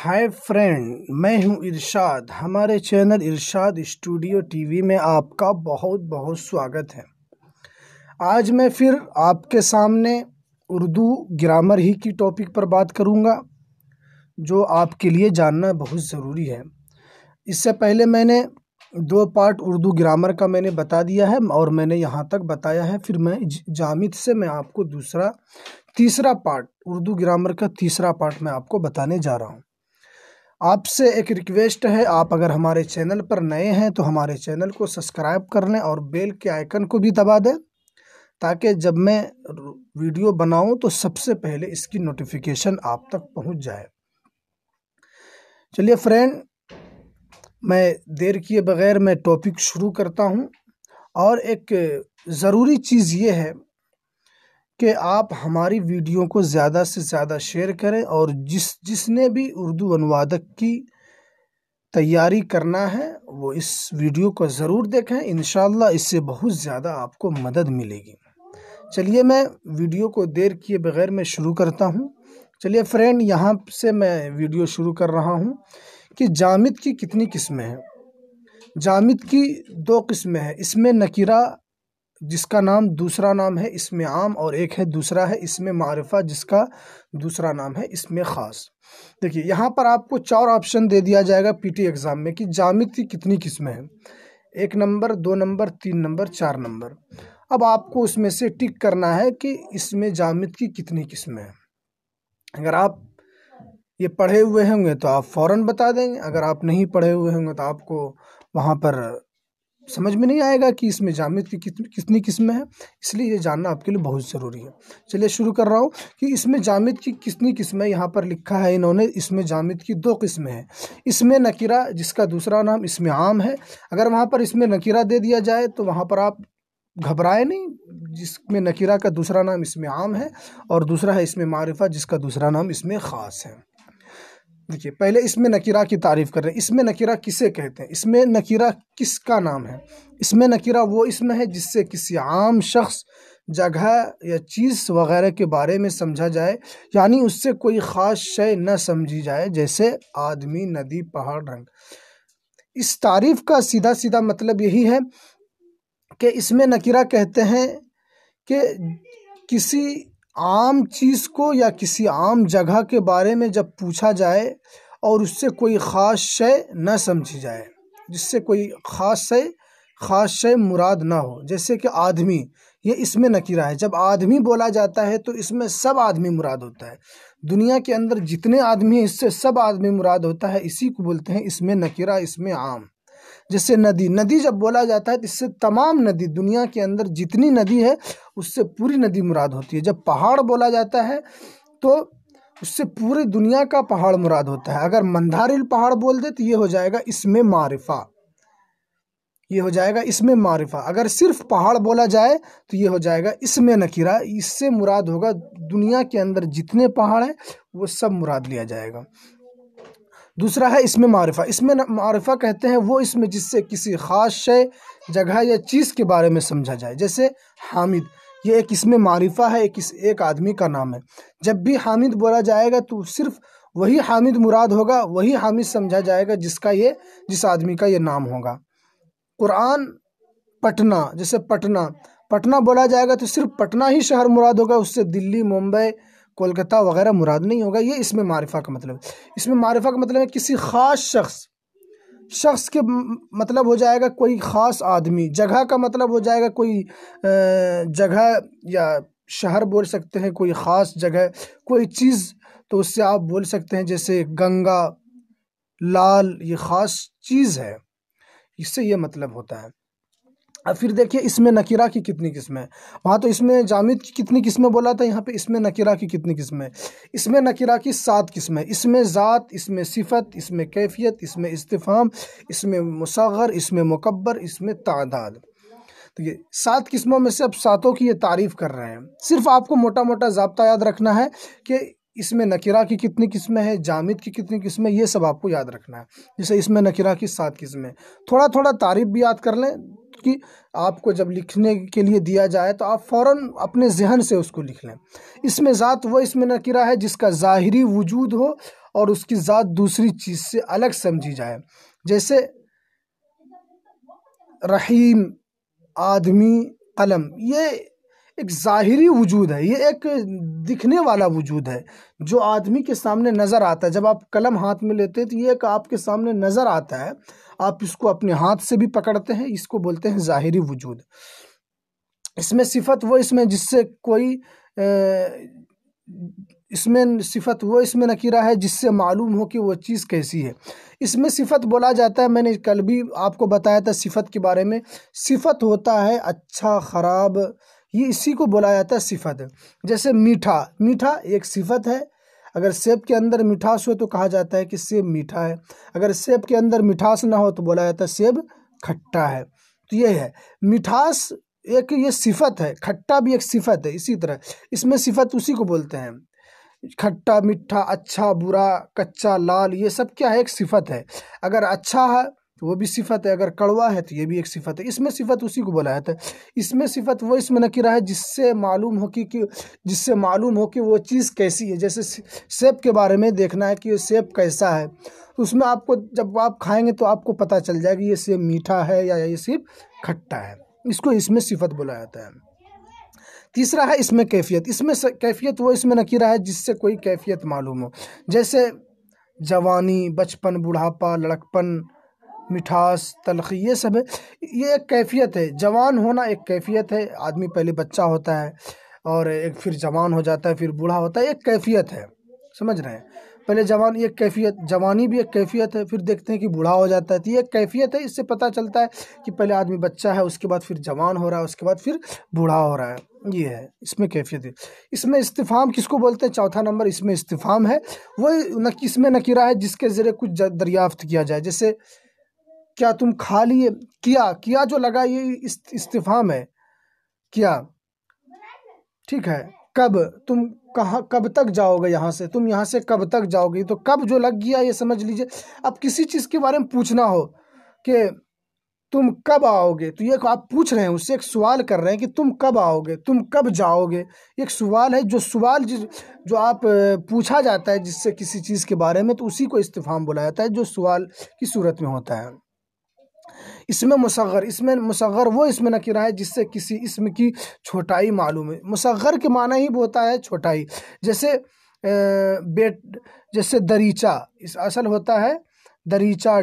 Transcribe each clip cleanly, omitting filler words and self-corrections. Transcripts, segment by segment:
ہائے friend, میں ہوں ارشاد۔ ہمارے چینل ارشاد اسٹوڈیو ٹی وی میں آپ کا بہت بہت سواگت ہے۔ آج میں پھر آپ کے سامنے اردو گرامر ہی کی ٹاپک پر بات کروں گا، جو آپ کے لیے جاننا بہت ضروری ہے۔ اس سے پہلے میں نے 2 پارٹ اردو گرامر کا میں نے بتا دیا ہے اور میں نے یہاں تک بتایا ہے۔ پھر میں جامد سے میں آپ کو تیسرا پارٹ اردو گرامر کا تیسرا پارٹ میں آپ کو بتانے جا رہا ہوں۔ آپ سے ایک ریکویسٹ ہے، آپ اگر ہمارے چینل پر نئے ہیں تو ہمارے چینل کو سبسکرائب کر لیں اور بیل کے آئیکن کو بھی دبا دیں، تاکہ جب میں ویڈیو بناؤں تو سب سے پہلے اس کی نوٹیفیکیشن آپ تک پہنچ جائے۔ چلیے فرینڈ، میں دیر کیے بغیر میں ٹاپک شروع کرتا ہوں۔ اور ایک ضروری چیز یہ ہے کہ آپ ہماری ویڈیو کو زیادہ سے زیادہ شیئر کریں، اور جس نے بھی اردو انوادک کی تیاری کرنا ہے وہ اس ویڈیو کو ضرور دیکھیں۔ انشاءاللہ اس سے بہت زیادہ آپ کو مدد ملے گی۔ چلیے میں ویڈیو کو دیر کیے بغیر میں شروع کرتا ہوں۔ چلیے فرینڈ، یہاں سے میں ویڈیو شروع کر رہا ہوں کہ جامد کی کتنی قسمیں ہیں۔ جامد کی 2 قسمیں ہیں، اسم نکرہ جس کا دوسرا نام ہے اسم عام، اور ایک ہے دوسرا ہے اسم معرفہ جس کا دوسرا نام ہے اسم خاص۔ دیکھیے یہاں پر آپ کو 4 آپشن دے دیا جائے گا پی ٹی ایگزام میں کہ جامد کی کتنی قسمیں ہیں، 1 نمبر، 2 نمبر، 3 نمبر، 4 نمبر۔ اب آپ کو اس میں سے ٹک کرنا ہے کہ اس میں جامد کی کتنی قسمیں ہیں۔ اگر آپ یہ پڑھے ہوئے ہوں گے تو آپ فوراً بتا دیں گے، اگر آپ نہیں پڑھے ہوئے ہوں گے تو آپ کو وہاں پر سمجھ میں نہیں آئے گا کہ اس میں جامد کی کتنی قسمیں ہیں، اس لیے یہ جاننا آپ کے لیے بہت ضروری ہے۔ چلیے شروع کر رہا ہوں کہ اس میں جامد کی کتنی قسمیں یہاں پر لکھا ہے انہوں نے۔ اس میں جامد کی 2 قسمیں ہیں، اسم نکرہ جس کا دوسرا نام اسم عام ہے۔ اگر وہاں پر اسم نکرہ دے دیا جائے تو وہاں پر آپ گھبرائے نہیں، جس میں نکرہ کا دوسرا نام اسم عام ہے، اور دوسرا ہے اسم معرفہ جس کا دوسرا نام اسم خاص ہے۔ دیکھیے پہلے اسم نکرہ کی تعریف کر رہے ہیں۔ اسم نکرہ کسے کہتے ہیں؟ اسم نکرہ کس کا نام ہے؟ اسم نکرہ وہ اسم ہے جس سے کسی عام شخص، جگہ یا چیز وغیرہ کے بارے میں سمجھا جائے، یعنی اس سے کوئی خاص شے نہ سمجھی جائے، جیسے آدمی، ندی، پہاڑ، رنگ۔ اس تعریف کا سیدھا سیدھا مطلب یہی ہے کہ اسم نکرہ کہتے ہیں کہ کسی عام چیز کو یا کسی عام جگہ کے بارے میں جب پوچھا جائے اور اس سے کوئی خاص شے نہ سمجھی جائے، جس سے کوئی خاص شے مراد نہ ہو، جیسے کہ آدمی، یہ اسم نکرہ ہے۔ جب آدمی بولا جاتا ہے تو اس میں سب آدمی مراد ہوتا ہے، دنیا کے اندر جتنے آدمی ہیں اس سے سب آدمی مراد ہوتا ہے، اسی کو بولتے ہیں اسم نکرہ، اسم عام۔ جیسے ندی جب بولا جاتا ہے تو اس سے تمام ندی، دنیا کے اندر جتنی ندی ہے اس سے پوری ندی مراد ہوتی ہے۔ جب پہاڑ بولا جاتا ہے تو اس سے پوری دنیا کا پہاڑ مراد ہوتا ہے۔ اگر مندھاریل پہاڑ بول دے تو یہ ہو جائے گا اسم معرفہ، یہ ہو جائے گا اسم معرفہ۔ اگر صرف پہاڑ بولا جائے تو یہ ہو جائے گا اسم نکرہ، اس سے مراد ہوگا دنیا کے اندر جتنے پہاڑ ہیں وہ سب مراد لیا جائے گا۔ دوسرا ہے اسم معرفہ۔ اسم معرفہ کہتے ہیں وہ اسم جس سے کسی خاص شے، جگہ یا چیز کے بارے میں سمجھا جائے، جیسے حامد، یہ ایک اسم معرفہ ہے، ایک آدمی کا نام ہے۔ جب بھی حامد بولا جائے گا تو صرف وہی حامد مراد ہوگا، وہی حامد سمجھا جائے گا جس آدمی کا یہ نام ہوگا۔ قرآن، پٹنہ، جیسے پٹنہ بولا جائے گا تو صرف پٹنہ ہی شہر مراد ہوگا، اس سے دلی، ممبئی، کولکتہ وغیرہ مراد نہیں ہوگا۔ یہ اسم معرفہ کا مطلب ہے۔ اسم معرفہ کا مطلب ہے کسی خاص شخص کے مطلب ہو جائے گا کوئی خاص آدمی، جگہ کا مطلب ہو جائے گا کوئی جگہ یا شہر بول سکتے ہیں، کوئی خاص جگہ، کوئی چیز تو اس سے آپ بول سکتے ہیں جیسے گنگا، لال، یہ خاص چیز ہے، اس سے یہ مطلب ہوتا ہے۔ اب پھر دیکھیے اسم نکرہ کی کتنی قسمیں ہیں۔ وہاں تو اسم جامد کی کتنی قسمیں بولا تھا، یہاں پہ اسم نکرہ کی کتنی قسمیں؟ اسم نکرہ کی 7 قسمیں: اسم ذات، اسم صفت، اسم کیفیت، اسم استفہام، اسم مصغر، اسم مکبر، اسم تعداد۔ تو یہ 7 قسموں میں سے اب 7 کی یہ تعریف کر رہے ہیں۔ صرف آپ کو موٹا موٹا ضابطہ یاد رکھنا ہے کہ اس میں نکرہ کی کتنی قسمیں ہیں، جامد کی کتنی قسمیں، یہ سب آپ کو یاد رکھنا ہے۔ جیسے اس میں نکرہ کی 7 قسمیں، تھوڑا تھوڑا تعریف بھی یاد کر لیں کہ آپ کو جب لکھنے کے لیے دیا جائے تو آپ فوراً اپنے ذہن سے اس کو لکھ لیں۔ اس میں ذات وہ اس میں نکرہ ہے جس کا ظاہری وجود ہو اور اس کی ذات دوسری چیز سے الگ سمجھی جائے، جیسے رحیم، آدمی، قلم۔ یہ ایک ظاہری وجود ہے، یہ ایک دکھنے والا وجود ہے جو آدمی کے سامنے نظر آتا ہے۔ جب آپ قلم ہاتھ میں لیتے ہیں تو یہ ایک آپ کے سامنے نظر آتا ہے، آپ اس کو اپنے ہاتھ سے بھی پکڑتے ہیں، اس کو بولتے ہیں ظاہری وجود۔ اس میں صفت وہ اس میں جس سے کوئی اس میں صفت وہ اس میں نکرہ ہے جس سے معلوم ہو کہ وہ چیز کیسی ہے۔ اس میں صفت بولا جاتا ہے، میں نے کل بھی آپ کو بتایا تھا صفت کے بارے میں، صفت ہوتا ہے اچھا، خراب، یہ اسی کو بولا جاتا ہے صفت۔ جیسے میٹھا، میٹھا ایک صفت ہے۔ اگر سیب کے اندر مٹھاس ہو تو کہا جاتا ہے کہ سیب میٹھا ہے، اگر سیب کے اندر مٹھاس نہ ہو تو بولا جاتا ہے سیب کھٹا ہے۔ تو یہ ہے مٹھاس ایک یہ صفت ہے، کھٹا بھی ایک صفت ہے۔ اسی طرح اس میں صفت اسی کو بولتے ہیں، کھٹا، میٹھا، اچھا، برا، کچا، لال، یہ سب کیا ہے؟ ایک صفت ہے۔ اگر اچھا ہے تو وہ بھی صفت ہے، اگر کڑوا ہے تو یہ بھی ایک صفت ہے۔ اس میں صفت اسی کو بولا جاتا ہے۔ اس میں صفت وہ اس میں نکرہ ہے جس سے معلوم ہو کہ وہ چیز کیسی ہے۔ جیسے سیب کے بارے میں دیکھنا ہے کہ یہ سیب کیسا ہے، تو اس میں آپ کو جب آپ کھائیں گے تو آپ کو پتہ چل جائے گا یہ سیب میٹھا ہے یا یہ سیب کھٹا ہے۔ اس کو اس میں صفت بولا جاتا ہے۔ تیسرا ہے اس میں کیفیت۔ اس میں کیفیت وہ اس میں نکرہ ہے جس سے کوئی کیفیت معلوم ہو، جیسے جوانی، بچپن، بڑھاپا، لڑکپن، مٹھاس، تلخی، یہ سب ہے، یہ ایک کیفیت ہے۔ جوان ہونا ایک کیفیت ہے، آدمی پہلے بچہ ہوتا ہے اور ایک پھر جوان ہو جاتا ہے، پھر بوڑھا ہوتا ہے، ایک کیفیت ہے، سمجھ رہے ہیں؟ پہلے جوان، ایک کیفیت، جوانی بھی ایک کیفیت ہے، پھر دیکھتے ہیں کہ بوڑھا ہو جاتا ہے، تو یہ ایک کیفیت ہے۔ اس سے پتہ چلتا ہے کہ پہلے آدمی بچہ ہے، اس کے بعد پھر جوان ہو رہا ہے، اس کے بعد پھر بوڑھا ہو رہا ہے، یہ ہے اس میں کیفیت ہے۔ اس میں استفہام کس کو بولتے ہیں؟ چوتھا نمبر اس میں استفہام ہے، وہ اس میں نکرہ ہے جس کے ذریعے کچھ دریافت کیا جائے۔ جیسے کیا تم کھا لیے؟ کیا جو لگا یہ استفہام ہے، کیا، ٹھیک ہے۔ کب، تم کب تک جاؤ گے یہاں سے، تم یہاں سے کب تک جاؤ گے، تو کب جو لگ گیا یہ سمجھ لیجئے۔ اب کسی چیز کے بارے میں پوچھنا ہو کہ تم کب آؤ گے، تو یہ آپ پوچھ رہے ہیں، اس سے ایک سوال کر رہے ہیں کہ تم کب آؤ گے، تم کب جاؤ گے، ایک سوال ہے۔ جو آپ پوچھا جاتا ہے جس سے کسی چیز کے بارے میں، تو اسی کو استفہام بولا جاتا ہے جو سوال کی صورت میں ہوتا ہے۔ اس میں مصغر وہ اس میں نکرہ ہے جس سے کسی اسم کی چھوٹائی معلوم ہے۔ مصغر کے معنی ہی ہوتا ہے چھوٹائی، جیسے دریچہ، اصل ہوتا ہے دریچہ،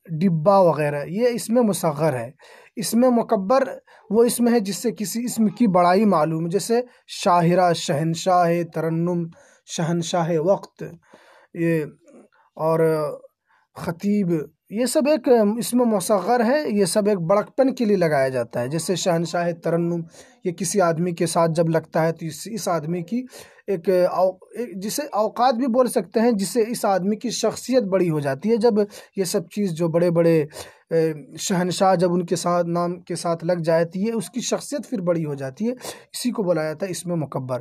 ڈبہ وغیرہ، یہ اس میں مصغر ہے۔ اس میں مکبر وہ اسم ہے جس سے کسی اسم کی بڑائی معلوم ہے، جیسے شاہرہ، شہنشاہ ترنم، شہنشاہ وقت، یہ اور خطیب، یہ سب ایک اسم مصغر ہے، یہ سب ایک بڑکپن کے لیے لگایا جاتا ہے۔ جیسے شہنشاہ ترنم، یہ کسی آدمی کے ساتھ جب لگتا ہے تو اس آدمی کی ایک جسے اوقات بھی بول سکتے ہیں، جس سے اس آدمی کی شخصیت بڑی ہو جاتی ہے۔ جب یہ سب چیز جو بڑے بڑے شہنشاہ جب ان کے ساتھ نام کے ساتھ لگ جائے تو یہ اس کی شخصیت پھر بڑی ہو جاتی ہے، اسی کو بولا جاتا ہے اسم مکبر۔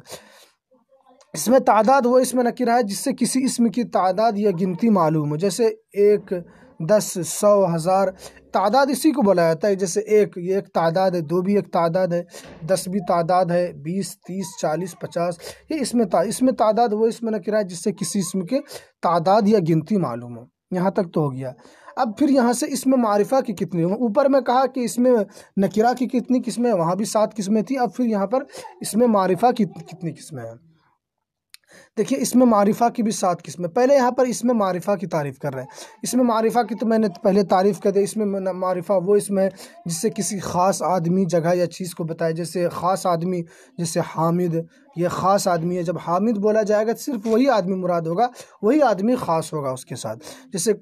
اس میں تعداد وہ اسم نکرہ ہے جس سے کسی اسم کی تعداد یا گنتی معلوم ہو، جیسے 1، 10، 100، 1000، تعداد اسی کو بولا جاتا ہے۔ جیسے 1 یہ ایک تعداد ہے، 2 بھی ایک تعداد ہے، 10 بھی تعداد ہے، 20، 30، 40، 50، یہ اس میں تعداد وہ اسم نکرہ ہے جس سے کسی اسم کے تعداد یا گنتی معلوم ہو۔ یہاں تک تو ہو گیا۔ اب پھر یہاں سے اسم معرفہ کی کتنی، اوپر میں کہا کہ اسم نکرہ کی کتنی قسمیں، وہاں بھی 7 قسمیں تھیں، اب پھر یہاں پر اسم معرفہ کی کتنی قسمیں ہیں۔ دیکھیے اسم معرفہ کی بھی 7 قسمیں۔ پہلے یہاں پر اسم معرفہ کی تعریف کر رہے ہیں۔ اسم معرفہ کی تو میں نے پہلے تعریف کر دی۔ اسم معرفہ وہ اسم ہے جس سے کسی خاص آدمی، جگہ یا چیز کو بتائے۔ جیسے خاص آدمی، جیسے حامد، یہ خاص آدمی ہے، جب حامد بولا جائے گا تو صرف وہی آدمی مراد ہوگا، وہی آدمی خاص ہوگا اس کے ساتھ۔ جیسے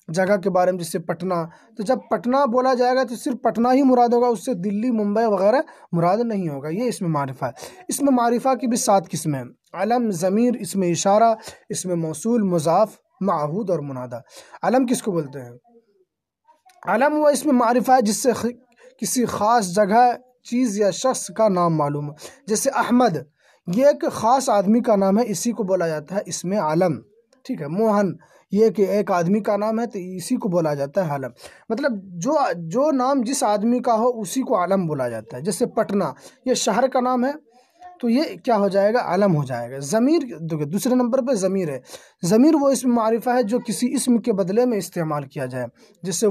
جگہ کے بارے میں، جیسے پٹنہ، تو جب پٹنہ بولا جائے گا تو صرف پٹنہ ہی مراد ہوگا، اس سے دلی، ممبئی وغیرہ مراد نہیں ہوگا، یہ اسم معرفہ ہے۔ اسم معرفہ کی بھی 7 قسمیں ہیں: علم، ضمیر، اسم اشارہ، اسم موصول، مضاف، معہود اور منادہ۔ علم کس کو بولتے ہیں؟ علم وہ اسم معرفہ ہے جس سے کسی خاص جگہ، چیز یا شخص کا نام معلوم ہو۔ جیسے احمد، یہ ایک خاص آدمی کا نام ہے، اسی کو بولا جاتا ہے اسم علم، ٹھیک ہے۔ موہن یہ کہ ایک آدمی کا نام ہے تو اسی کو بولا جاتا ہے علم، مطلب جو نام جس آدمی کا ہو اسی کو علم بولا جاتا ہے۔ جیسے پٹنہ یہ شہر کا نام ہے تو یہ کیا ہو جائے گا؟ علم ہو جائے گا۔ ضمیر دوسرے نمبر پہ ضمیر ہے۔ ضمیر وہ اسم معرفہ ہے جو کسی اسم کے بدلے میں استعمال کیا جائے، جیسے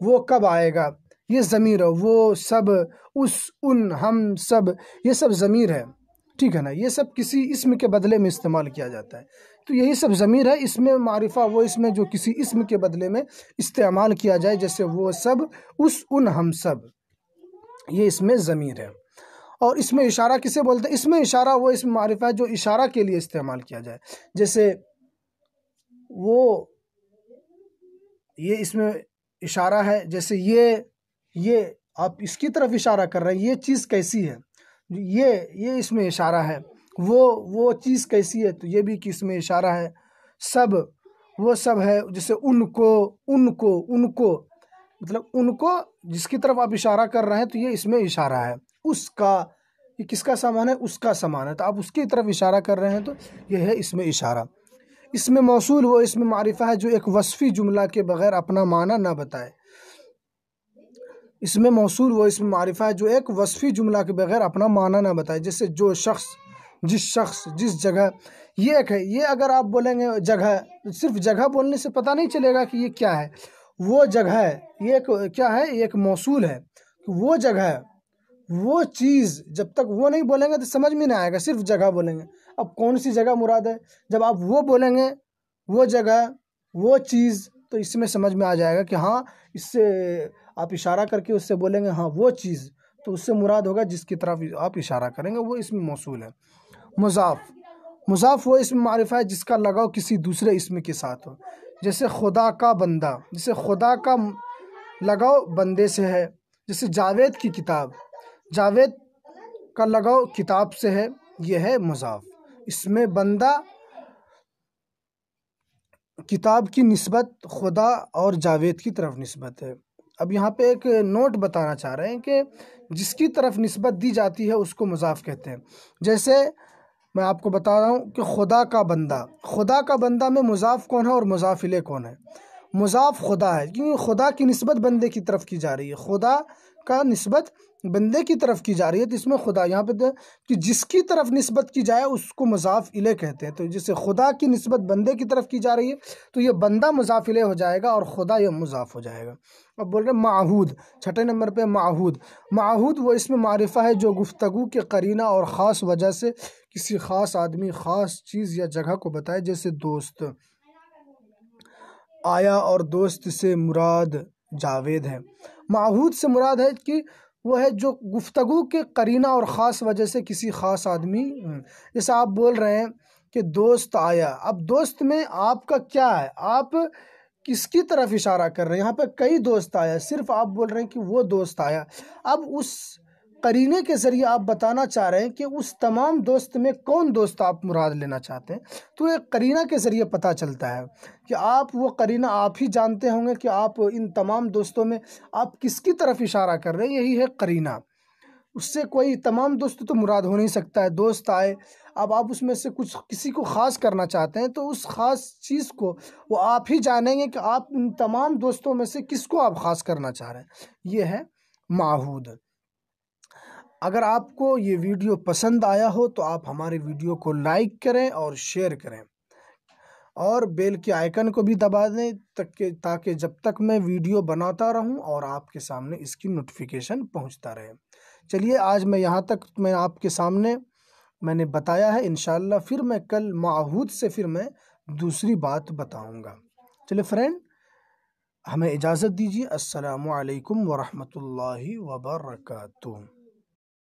وہ کب آئے گا، یہ ضمیر ہے۔ وہ، سب، اس، ان، ہم، سب، یہ سب ضمیر ہے، ٹھیک ہے نا۔ یہ سب کسی اسم کے بدلے میں استعمال کیا جاتا ہے، تو یہی سب ضمیر ہے۔ اسم معرفہ وہ اسم ہے جو کسی اسم کے بدلے میں استعمال کیا جائے، جیسے وہ سب، اس، ان، ہم سب، یہ اسم ضمیر ہے۔ اور اسم اشارہ کسے بولتے ہیں؟ اسم اشارہ وہ اسم معرفہ ہے جو اشارہ کے لیے استعمال کیا جائے، جیسے وہ، یہ اسم اشارہ ہے، جیسے یہ آپ اس کی طرف اشارہ کر رہے ہیں، یہ چیز کیسی ہے، یہ اسم اشارہ ہے۔ وہ چیز کیسی ہے تو یہ بھی اسم اشارہ ہے۔ سب، وہ سب ہے، جیسے ان کو مطلب ان کو جس کی طرف آپ اشارہ کر رہے ہیں تو یہ اسم اشارہ ہے۔ اس کا، یہ کس کا سامان ہے؟ اس کا سامان ہے، تو آپ اس کی طرف اشارہ کر رہے ہیں تو یہ ہے اسم اشارہ۔ اسم موصول وہ اسم معرفہ ہے جو ایک وصفی جملہ کے بغیر اپنا معنی نہ بتائے۔ اسم موصول وہ اسم معرفہ ہے جو ایک وصفی جملہ کے بغیر اپنا معنی نہ بتائے، جیسے جو شخص، جس جگہ، یہ ایک ہے۔ یہ اگر آپ بولیں گے جگہ، صرف جگہ بولنے سے پتہ نہیں چلے گا کہ یہ کیا ہے۔ وہ جگہ ہے، یہ ایک کیا ہے؟ یہ ایک موصول ہے، وہ جگہ ہے، وہ چیز۔ جب تک وہ نہیں بولیں گے تو سمجھ میں نہیں آئے گا، صرف جگہ بولیں گے۔ اب کون سی جگہ مراد ہے؟ جب آپ وہ بولیں گے، وہ جگہ، وہ چیز، تو اس میں سمجھ میں آ جائے گا کہ ہاں، اس سے آپ اشارہ کر کے اس سے بولیں گے ہاں وہ چیز، تو اس سے مراد ہوگا جس کی طرف آپ اشارہ کریں گے، وہ اسم موصول ہے۔ مضاف وہ اسم معرفہ ہے جس کا لگاؤ کسی دوسرے اسم کے ساتھ ہو، جیسے خدا کا بندہ، جیسے خدا کا لگاؤ بندے سے ہے۔ جیسے جاوید کی کتاب، جاوید کا لگاؤ کتاب سے ہے، یہ ہے مضاف۔ اس میں بندہ، کتاب کی نسبت خدا اور جاوید کی طرف نسبت ہے۔ اب یہاں پہ ایک نوٹ بتانا چاہ رہے ہیں کہ جس کی طرف نسبت دی جاتی ہے اس کو مضاف کہتے ہیں۔ جیسے میں آپ کو بتا رہا ہوں کہ خدا کا بندہ میں مضاف کون ہے اور مضاف الیہ کون ہے؟ مضاف خدا ہے، کیونکہ خدا کی نسبت بندے کی طرف کی جا رہی ہے، خدا کا نسبت بندے کی طرف کی جا رہی ہے، تو اس میں خدا، یہاں پہ کہ جس کی طرف نسبت کی جائے اس کو مضاف الیہ کہتے ہیں۔ تو جیسے خدا کی نسبت بندے کی طرف کی جا رہی ہے تو یہ بندہ مضاف الیہ ہو جائے گا اور خدا یہ مضاف ہو جائے گا۔ اب بول رہے ہیں معہود، چھٹے نمبر پہ معہود وہ اسم معرفہ ہے جو گفتگو کے قرینہ اور خاص وجہ سے کسی خاص آدمی، خاص چیز یا جگہ کو بتائے، جیسے دوست آیا، اور دوست سے مراد جاوید ہے۔ معہود سے مراد ہے کہ وہ ہے جو گفتگو کے قرینہ اور خاص وجہ سے کسی خاص آدمی، جیسے آپ بول رہے ہیں کہ دوست آیا، اب دوست میں آپ کا کیا ہے؟ آپ کس کی طرف اشارہ کر رہے ہیں؟ یہاں پہ کئی دوست آیا، صرف آپ بول رہے ہیں کہ وہ دوست آیا۔ اب اس قرینے کے ذریعے آپ بتانا چاہ رہے ہیں کہ اس تمام دوست میں کون دوست آپ مراد لینا چاہتے ہیں، تو ایک قرینہ کے ذریعے پتہ چلتا ہے کہ آپ، وہ قرینہ آپ ہی جانتے ہوں گے کہ آپ ان تمام دوستوں میں آپ کس کی طرف اشارہ کر رہے ہیں، یہی ہے قرینہ۔ اس سے کوئی تمام دوست تو مراد ہو نہیں سکتا ہے، دوست آئے، اب آپ اس میں سے کسی کو خاص کرنا چاہتے ہیں تو اس خاص چیز کو وہ آپ ہی جانیں گے کہ آپ ان تمام دوستوں میں سے کس کو آپ خاص کرنا چاہ رہے ہیں، یہ ہے معہود۔ اگر آپ کو یہ ویڈیو پسند آیا ہو تو آپ ہمارے ویڈیو کو لائک کریں اور شیئر کریں، اور بیل کے آئیکن کو بھی دبا دیں تاکہ جب تک میں ویڈیو بناتا رہوں اور آپ کے سامنے اس کی نوٹیفیکیشن پہنچتا رہے۔ چلیے آج میں یہاں تک میں آپ کے سامنے میں نے بتایا ہے، انشاءاللہ پھر میں کل معہود سے پھر میں دوسری بات بتاؤں گا۔ چلیے فرینڈ، ہمیں اجازت دیجیے۔ السلام علیکم ورحمۃ اللہ وبرکاتہ۔